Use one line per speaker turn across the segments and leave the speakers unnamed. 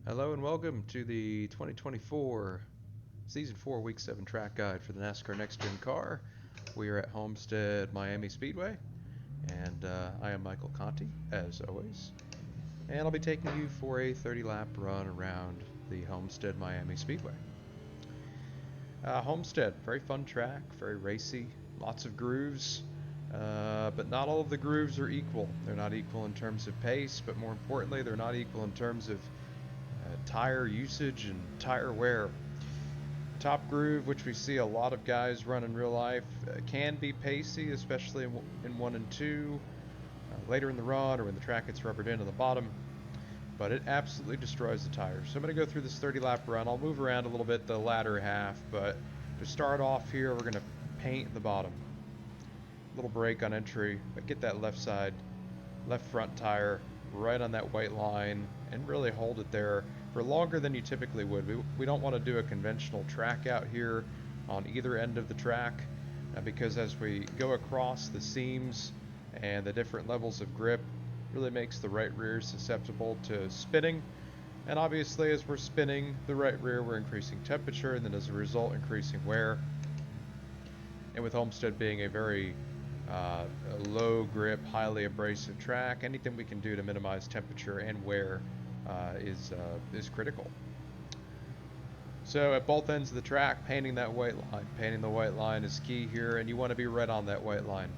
Hello and welcome to the 2024 Season 4 Week 7 track guide for the NASCAR NextGen car. We are at Homestead Miami Speedway, and I am Michael Conti, as always. And I'll be taking you for a 30-lap run around the Homestead Miami Speedway. Homestead, very fun track, very racy, lots of grooves, but not all of the grooves are equal. They're not equal in terms of pace, but more importantly, they're not equal in terms of tire usage and tire wear. Top groove, which we see a lot of guys run in real life, can be pacey, especially in 1 and 2, later in the run or when the track gets rubbered into the bottom, but it absolutely destroys the tires. So I'm going to go through this 30-lap run. I'll move around a little bit the latter half, but to start off here, we're going to paint the bottom. Little brake on entry, but get that left front tire right on that white line and really hold it there for longer than you typically would. We don't want to do a conventional track out here on either end of the track because as we go across the seams and the different levels of grip, really makes the right rear susceptible to spinning. And obviously as we're spinning the right rear, we're increasing temperature and then as a result increasing wear. And with Homestead being a very low grip, highly abrasive track, anything we can do to minimize temperature and wear is critical. So at both ends of the track, painting that white line. Painting the white line is key here, and you want to be right on that white line.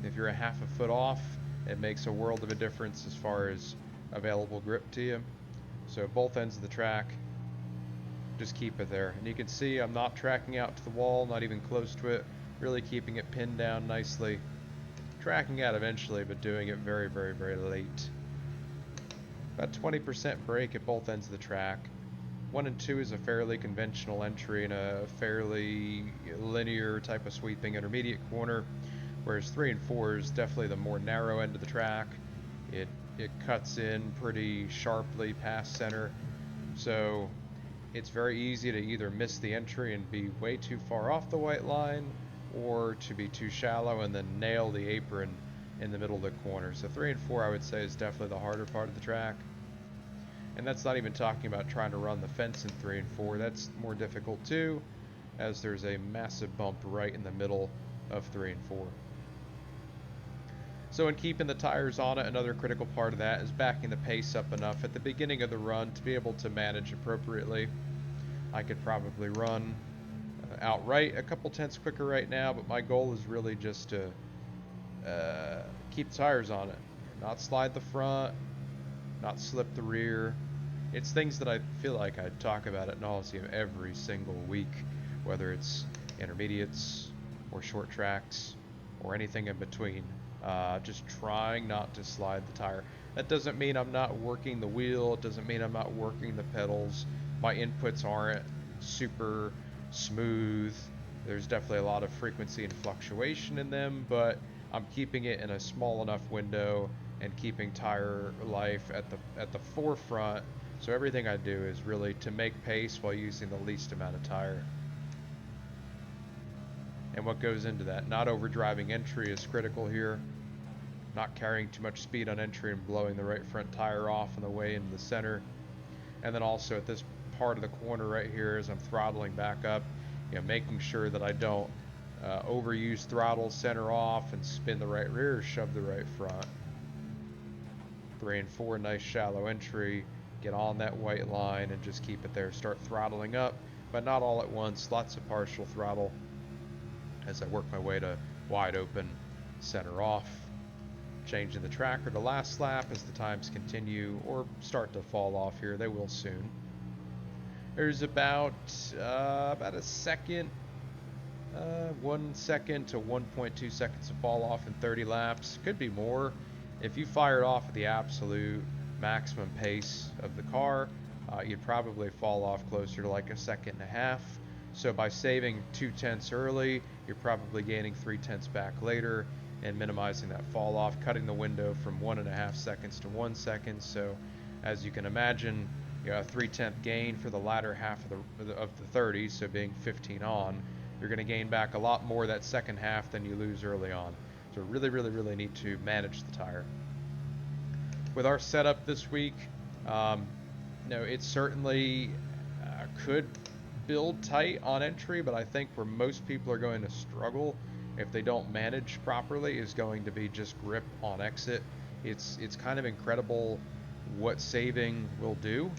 If you're a half a foot off, it makes a world of a difference as far as available grip to you. So at both ends of the track, just keep it there. And you can see I'm not tracking out to the wall, not even close to it, really keeping it pinned down nicely. Tracking out eventually, but doing it very, very, very late. About 20% brake at both ends of the track. 1 and 2 is a fairly conventional entry in a fairly linear type of sweeping intermediate corner, whereas 3 and 4 is definitely the more narrow end of the track. It cuts in pretty sharply past center, so it's very easy to either miss the entry and be way too far off the white line, or to be too shallow and then nail the apron in the middle of the corner. So 3 and 4 I would say is definitely the harder part of the track. And that's not even talking about trying to run the fence in 3 and 4. That's more difficult too, as there's a massive bump right in the middle of 3 and 4. So in keeping the tires on it, another critical part of that is backing the pace up enough at the beginning of the run to be able to manage appropriately. I could probably run outright a couple tenths quicker right now, but my goal is really just to keep the tires on it, not slide the front, not slip the rear. It's things that I feel like I talk about at nauseum every single week, whether it's intermediates or short tracks or anything in between. Just trying not to slide the tire. That doesn't mean I'm not working the wheel. It doesn't mean I'm not working the pedals. My inputs aren't super smooth. There's definitely a lot of frequency and fluctuation in them, but I'm keeping it in a small enough window and keeping tire life at the forefront. So everything I do is really to make pace while using the least amount of tire. And what goes into that? Not overdriving entry is critical here. Not carrying too much speed on entry and blowing the right front tire off on the way into the center. And then also at this part of the corner right here as I'm throttling back up, making sure that I don't overuse throttle, center off, and spin the right rear or shove the right front. 3 and 4, nice shallow entry. Get on that white line and just keep it there. Start throttling up, but not all at once. Lots of partial throttle as I work my way to wide open, center off. Changing the tracker to last lap as the times continue or start to fall off here. They will soon. There's about a second, 1 second to 1.2 seconds of fall off in 30 laps. Could be more. If you fired off at the absolute maximum pace of the car, you'd probably fall off closer to like a second and a half. So by saving 2 tenths early, you're probably gaining 3 tenths back later and minimizing that fall off, cutting the window from 1.5 seconds to 1 second. So as you can imagine, a 3/10 gain for the latter half of the 30, so being 15 on, you're going to gain back a lot more that second half than you lose early on. So really, really, really need to manage the tire. With our setup this week, you know, it certainly could build tight on entry, but I think where most people are going to struggle if they don't manage properly is going to be just grip on exit. It's kind of incredible what saving will do,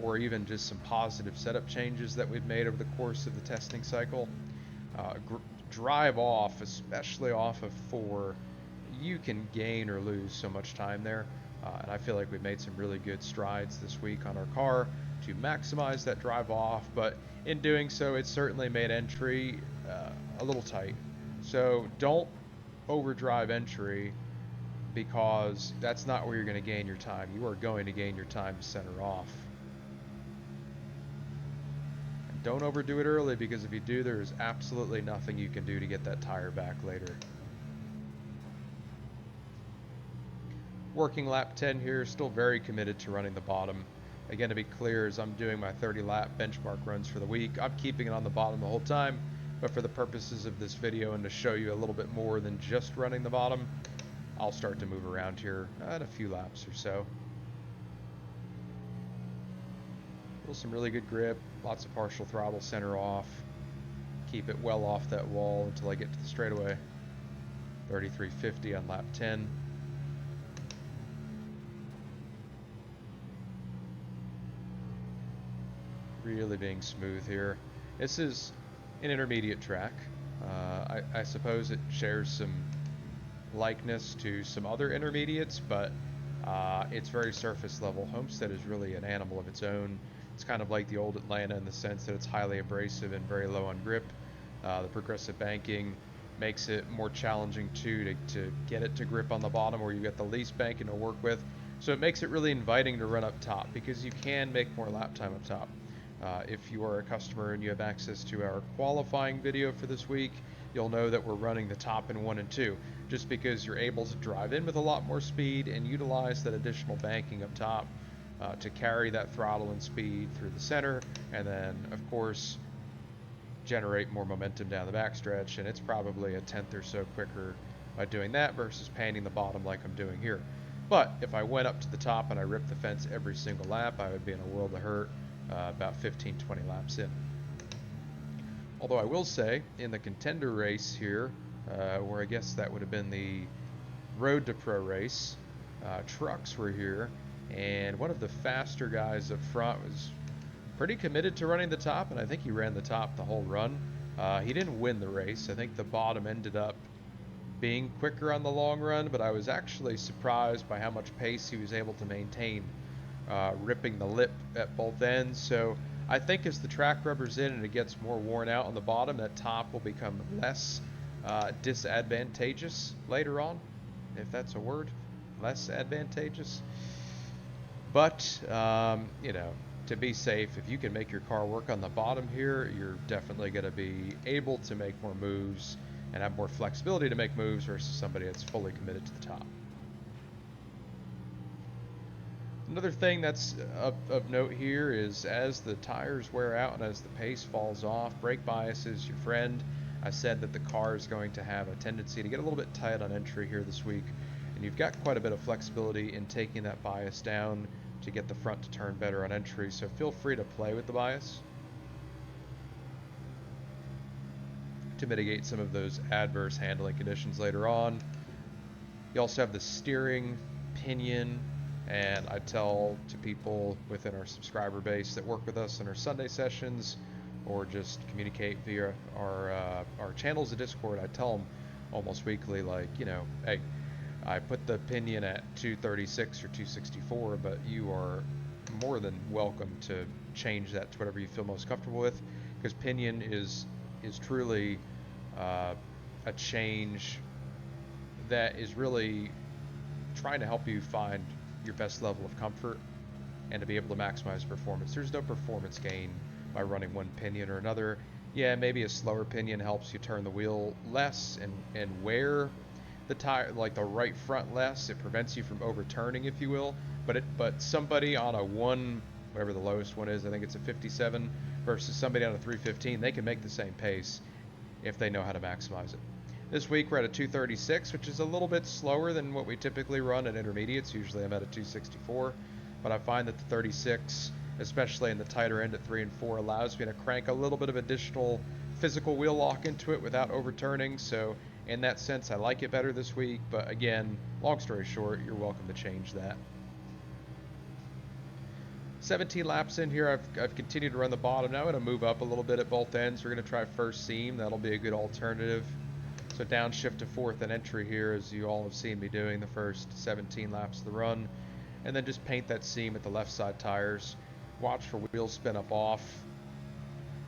or even just some positive setup changes that we've made over the course of the testing cycle. Drive off, especially off of 4, you can gain or lose so much time there. And I feel like we've made some really good strides this week on our car to maximize that drive off, but in doing so, it certainly made entry a little tight. So don't overdrive entry, because that's not where you're going to gain your time. You are going to gain your time to center off. And don't overdo it early, because if you do, there is absolutely nothing you can do to get that tire back later. Working lap 10 here, still very committed to running the bottom. Again, to be clear, as I'm doing my 30 lap benchmark runs for the week, I'm keeping it on the bottom the whole time, but for the purposes of this video and to show you a little bit more than just running the bottom, I'll start to move around here at a few laps or so. Feel some really good grip, lots of partial throttle, center off. Keep it well off that wall until I get to the straightaway. 33.50 on lap 10. Really being smooth here. This is an intermediate track. I suppose it shares some likeness to some other intermediates, but it's very surface level. Homestead is really an animal of its own. It's kind of like the old Atlanta in the sense that it's highly abrasive and very low on grip. The progressive banking makes it more challenging too to get it to grip on the bottom, where you get the least banking to work with. So it makes it really inviting to run up top, because you can make more lap time up top. If you are a customer and you have access to our qualifying video for this week, you'll know that we're running the top in 1 and 2, just because you're able to drive in with a lot more speed and utilize that additional banking up top to carry that throttle and speed through the center, and then of course generate more momentum down the backstretch. And it's probably a tenth or so quicker by doing that versus painting the bottom like I'm doing here. But if I went up to the top and I ripped the fence every single lap, I would be in a world of hurt about 15-20 laps in. Although I will say, in the contender race here, where I guess that would have been the Road to Pro race, trucks were here, and one of the faster guys up front was pretty committed to running the top, and I think he ran the top the whole run. He didn't win the race. I think the bottom ended up being quicker on the long run, but I was actually surprised by how much pace he was able to maintain, ripping the lip at both ends. So I think as the track rubbers in and it gets more worn out on the bottom, that top will become less disadvantageous later on, if that's a word, less advantageous. But you know, to be safe, if you can make your car work on the bottom here, you're definitely going to be able to make more moves and have more flexibility to make moves versus somebody that's fully committed to the top. Another thing that's of note here is, as the tires wear out and as the pace falls off, brake bias is your friend. I said that the car is going to have a tendency to get a little bit tight on entry here this week, and you've got quite a bit of flexibility in taking that bias down to get the front to turn better on entry, so feel free to play with the bias to mitigate some of those adverse handling conditions later on. You also have the steering, pinion, and I tell to people within our subscriber base that work with us in our Sunday sessions or just communicate via our channels of Discord, I tell them almost weekly, like, you know, hey, I put the pinion at 236 or 264, but you are more than welcome to change that to whatever you feel most comfortable with, because pinion is truly a change that is really trying to help you find your best level of comfort and to be able to maximize performance. There's no performance gain by running one pinion or another. Yeah, maybe a slower pinion helps you turn the wheel less and wear the tire, like the right front less. It prevents you from overturning, if you will. But somebody on a one, whatever the lowest one is, I think it's a 57, versus somebody on a 315, they can make the same pace if they know how to maximize it. This week we're at a 236, which is a little bit slower than what we typically run at intermediates. Usually I'm at a 264, but I find that the 36 especially in the tighter end at 3 and 4, allows me to crank a little bit of additional physical wheel lock into it without overturning. So in that sense, I like it better this week. But again, long story short, you're welcome to change that. 17 laps in here, I've continued to run the bottom. Now I'm going to move up a little bit at both ends. We're going to try first seam. That'll be a good alternative. So downshift to fourth and entry here, as you all have seen me doing the first 17 laps of the run. And then just paint that seam at the left side tires. Watch for wheel spin up off.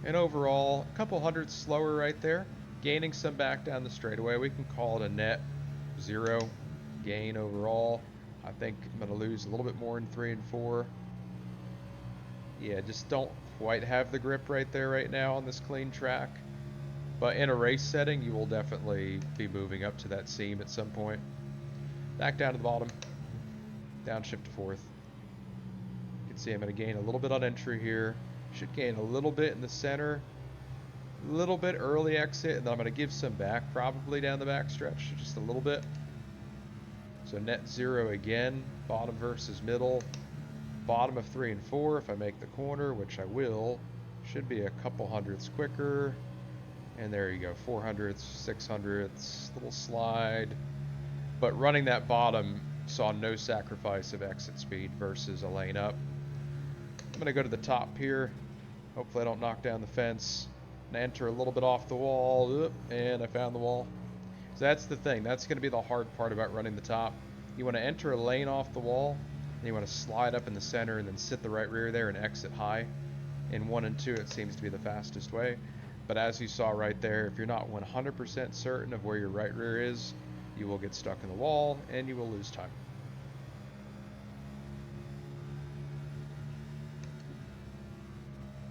And overall, a couple hundredths slower right there. Gaining some back down the straightaway. We can call it a net 0 gain overall. I think I'm going to lose a little bit more in 3 and 4. Yeah, just don't quite have the grip right there right now on this clean track. But in a race setting, you will definitely be moving up to that seam at some point. Back down to the bottom. Downshift to fourth. You can see I'm going to gain a little bit on entry here. Should gain a little bit in the center. A little bit early exit, and then I'm going to give some back probably down the back stretch. Just a little bit. So net 0 again. Bottom versus middle. Bottom of 3 and 4 if I make the corner, which I will. Should be a couple hundredths quicker. And there you go, 400ths, 600ths, little slide. But running that bottom saw no sacrifice of exit speed versus a lane up. I'm gonna go to the top here. Hopefully I don't knock down the fence. And enter a little bit off the wall, and I found the wall. So that's the thing, that's gonna be the hard part about running the top. You wanna enter a lane off the wall, and you wanna slide up in the center and then sit the right rear there and exit high. In 1 and 2, it seems to be the fastest way. But as you saw right there, if you're not 100% certain of where your right rear is, you will get stuck in the wall and you will lose time.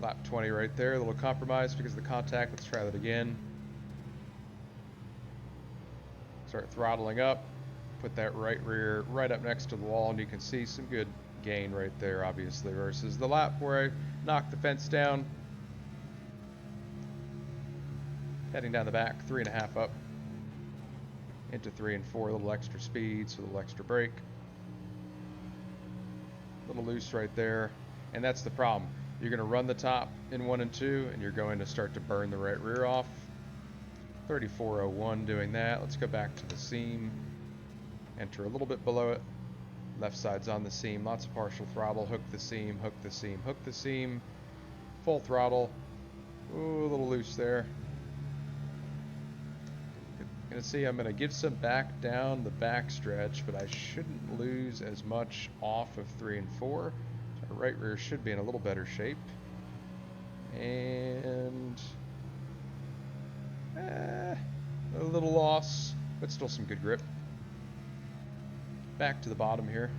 Lap 20 right there, a little compromise because of the contact. Let's try that again. Start throttling up, put that right rear right up next to the wall, and you can see some good gain right there, obviously, versus the lap where I knocked the fence down. Heading down the back, 3.5 up into 3 and 4, a little extra speed, so a little extra brake. A little loose right there, and that's the problem. You're going to run the top in 1 and 2, and you're going to start to burn the right rear off. 34.01 doing that. Let's go back to the seam. Enter a little bit below it. Left side's on the seam, lots of partial throttle. Hook the seam, hook the seam, hook the seam. Full throttle. Ooh, a little loose there. Gonna see I'm gonna give some back down the back stretch, but I shouldn't lose as much off of 3 and 4. So our right rear should be in a little better shape. And a little loss, but still some good grip. Back to the bottom here.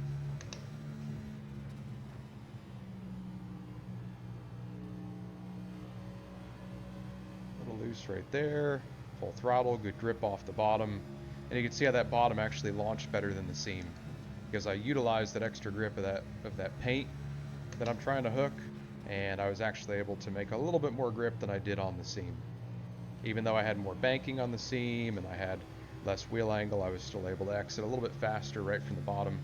A little loose right there. Full throttle, good grip off the bottom. And you can see how that bottom actually launched better than the seam, because I utilized that extra grip of that paint that I'm trying to hook, and I was actually able to make a little bit more grip than I did on the seam. Even though I had more banking on the seam and I had less wheel angle, I was still able to exit a little bit faster right from the bottom.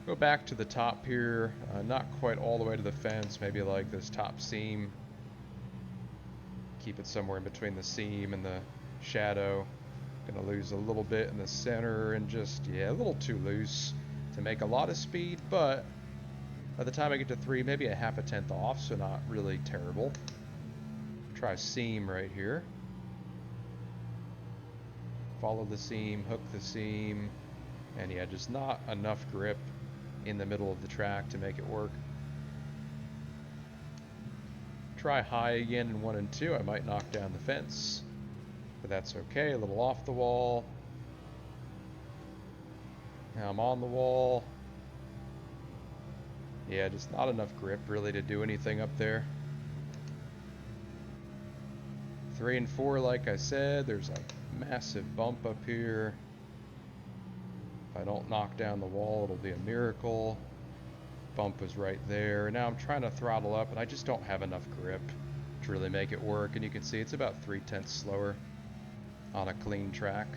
Go back to the top here, not quite all the way to the fence, maybe like this top seam. Keep it somewhere in between the seam and the shadow. Gonna lose a little bit in the center and just, yeah, a little too loose to make a lot of speed, but by the time I get to 3, maybe a 1/2 tenth off, so not really terrible. Try seam right here. Follow the seam, hook the seam, and yeah, just not enough grip in the middle of the track to make it work. Try high again in 1 and 2. I might knock down the fence, but that's okay. A little off the wall. Now I'm on the wall. Yeah, just not enough grip really to do anything up there. 3 and 4, like I said, there's a massive bump up here. If I don't knock down the wall, it'll be a miracle. Bump was right there. Now I'm trying to throttle up, and I just don't have enough grip to really make it work. And you can see it's about 3/10 slower on a clean track.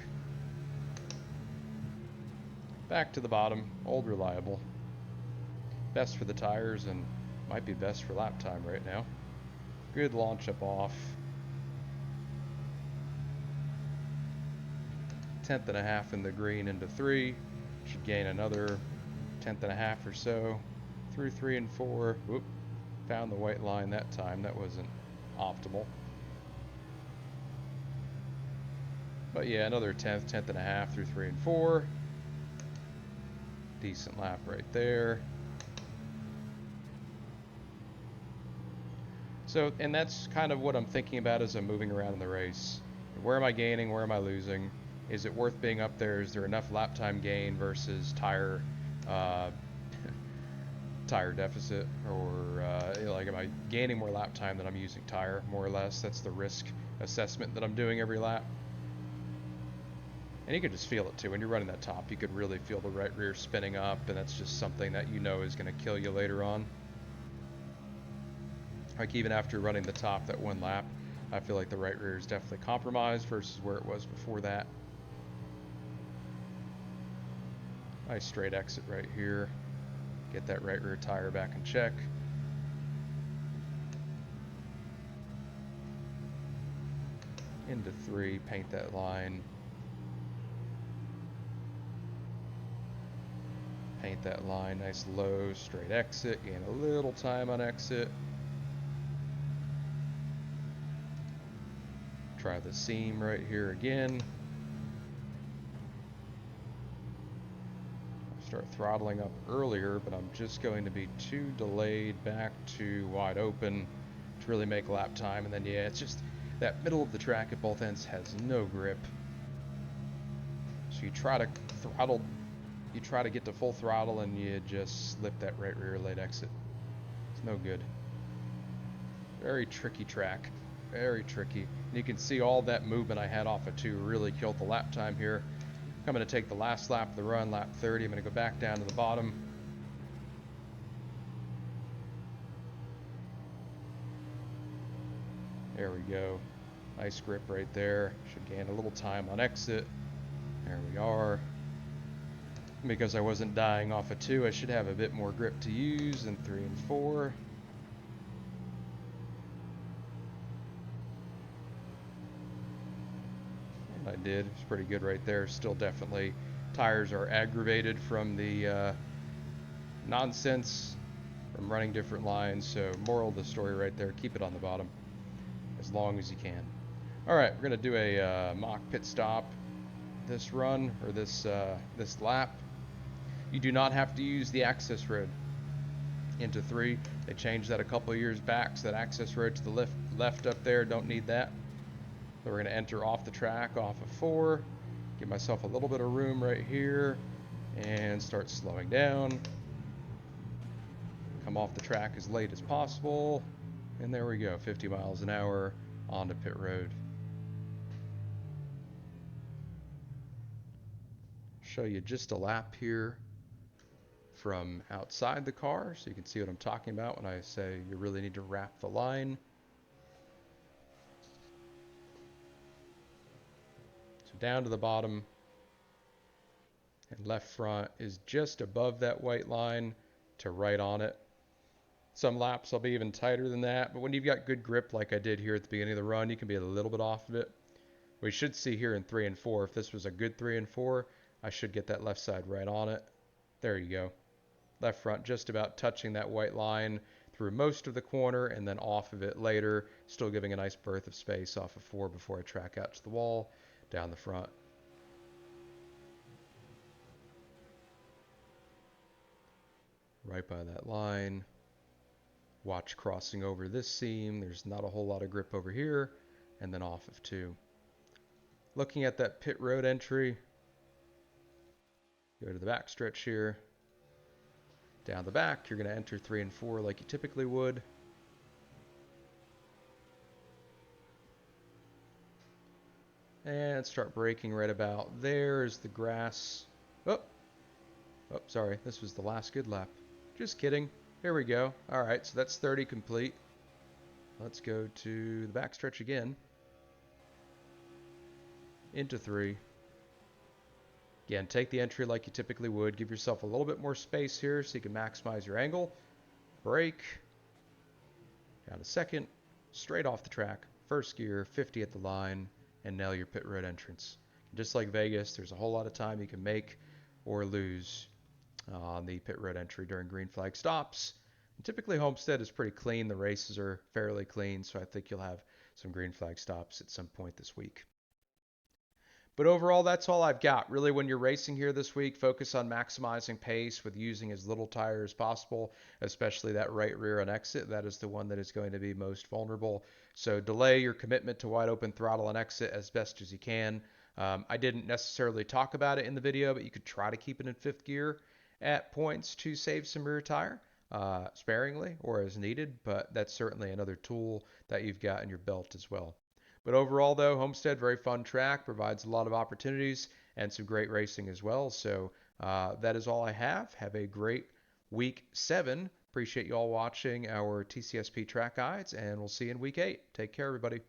Back to the bottom, old reliable. Best for the tires and might be best for lap time right now. Good launch up off. 10th and a half in the green into 3. Should gain another 10th and a half or so through 3 and 4. Whoop. Found the white line that time. That wasn't optimal. But yeah, another 10th and a half through 3 and 4. Decent lap right there. So, and that's kind of what I'm thinking about as I'm moving around in the race. Where am I gaining? Where am I losing? Is it worth being up there? Is there enough lap time gain versus tire tire deficit? Or like, am I gaining more lap time than I'm using tire, more or less? That's the risk assessment that I'm doing every lap. And you can just feel it too. When you're running that top, you could really feel the right rear spinning up, and that's just something that you know is going to kill you later on. Like even after running the top that one lap, I feel like the right rear is definitely compromised versus where it was before that. Nice straight exit right here. Get that right rear tire back in check. Into 3, paint that line. Paint that line, nice low, straight exit, gain a little time on exit. Try the seam right here again. Start throttling up earlier, but I'm just going to be too delayed back to wide open to really make lap time. And then yeah, it's just that middle of the track at both ends has no grip. So you try to throttle, you try to get to full throttle and you just slip that right rear late exit. It's no good. Very tricky track, very tricky. And you can see all that movement I had off of 2 really killed the lap time here. I'm going to take the last lap of the run, lap 30. I'm going to go back down to the bottom. There we go. Nice grip right there. Should gain a little time on exit. There we are. Because I wasn't dying off of 2, I should have a bit more grip to use in 3 and 4. I did. It's pretty good right there. Still definitely tires are aggravated from the nonsense from running different lines. So moral of the story right there, keep it on the bottom as long as you can. All right, we're going to do a mock pit stop this run or this lap. You do not have to use the access road into 3. They changed that a couple of years back, so that access road to the left up there, don't need that. So we're going to enter off the track off of 4, give myself a little bit of room right here, and start slowing down. Come off the track as late as possible, and there we go, 50 miles an hour onto pit road. Show you just a lap here from outside the car, so you can see what I'm talking about when I say you really need to wrap the line. Down to the bottom, and left front is just above that white line to right on it. Some laps I'll be even tighter than that, but when you've got good grip like I did here at the beginning of the run, you can be a little bit off of it. We should see here in 3 and 4, if this was a good 3 and 4, I should get that left side right on it. There you go. Left front just about touching that white line through most of the corner and then off of it later, still giving a nice berth of space off of 4 before I track out to the wall. Down the front. Right by that line. Watch crossing over this seam. There's not a whole lot of grip over here. And then off of 2. Looking at that pit road entry. Go to the back stretch here. Down the back, you're going to enter 3 and 4 like you typically would. And start braking right about there as the grass. Oh, sorry. This was the last good lap. Just kidding. Here we go. All right, so that's 30 complete. Let's go to the backstretch again. Into 3. Again, take the entry like you typically would. Give yourself a little bit more space here so you can maximize your angle. Brake. Down to second. Straight off the track. First gear, 50 at the line, and nail your pit road entrance. Just like Vegas, there's a whole lot of time you can make or lose on the pit road entry during green flag stops. And typically, Homestead is pretty clean. The races are fairly clean, so I think you'll have some green flag stops at some point this week. But overall, that's all I've got. Really, when you're racing here this week, focus on maximizing pace with using as little tire as possible, especially that right rear and exit. That is the one that is going to be most vulnerable. So delay your commitment to wide open throttle and exit as best as you can. I didn't necessarily talk about it in the video, but you could try to keep it in fifth gear at points to save some rear tire sparingly or as needed, but that's certainly another tool that you've got in your belt as well. But overall, though, Homestead, very fun track, provides a lot of opportunities and some great racing as well. So that is all I have. Have a great week 7. Appreciate you all watching our TCSP track guides, and we'll see you in week 8. Take care, everybody.